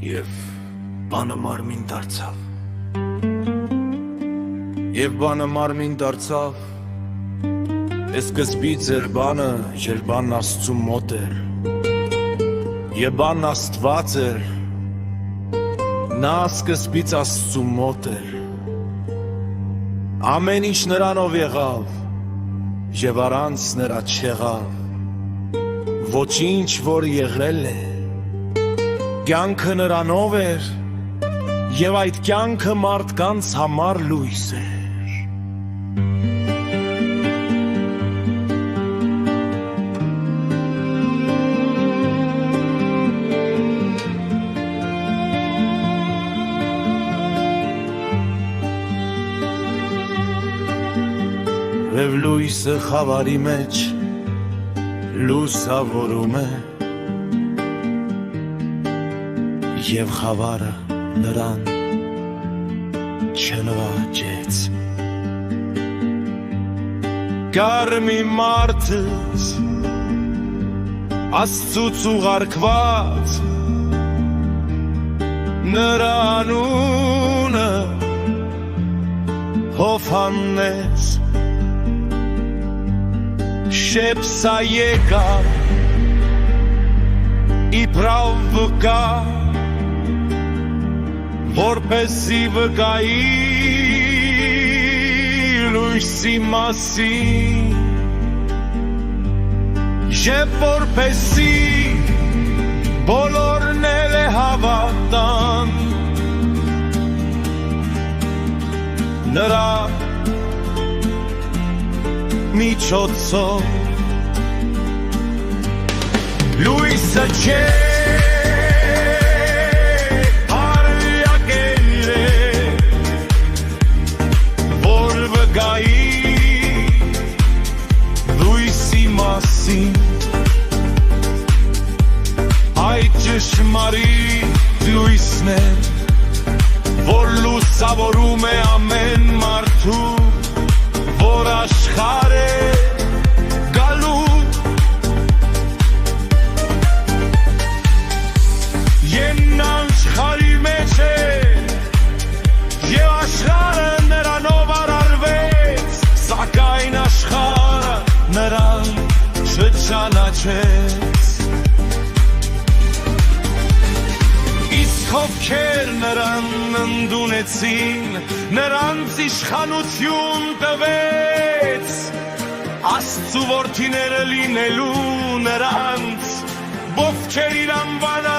Եվ բանը մարմին դարձավ Եվ բանը մարմին դարձավ Ես սկզբից էր բանը Եր բանն Աստծու մոտ էր Եվ բանն Աստված էր Նա սկզբից Աստծու մոտ էր Ամեն ինչ նրանով եղավ Եվ առանց նրա չեղավ Ոչինչ որ եղել է Կյանքը նրանով էր Եվ այդ կյանքը մարդկանց համար լույս էր Եվ լույսը խավարի մեջ լուսավորում է Եվ խավարը նրան չնվաճեց Կար մի մարդս Աստծուց ուղարկված Նրա անունը Հովհաննես Շեպսա եկավ իբրավ վկա Որպեսի վկայի լույսի մասին Եվ որպեսի բոլորն էլ է հավատան Նրա միջոցով լույսը չէ Այդ ճշմարիտ լույսն է Որ լուսավորում է ամեն մարդու Որ աշխարհ է գալու Եվ նա աշխարհի մեջ է Եվ աշխարհը նրանով արարվեց Սակայն աշխարհը նրան չճանաչեց Իսկ ովքեր նրան ընդունեցին Նրանց իշխանություն տվեց Աստծու որդիները լինելու նրանց Ովքեր իր անվանը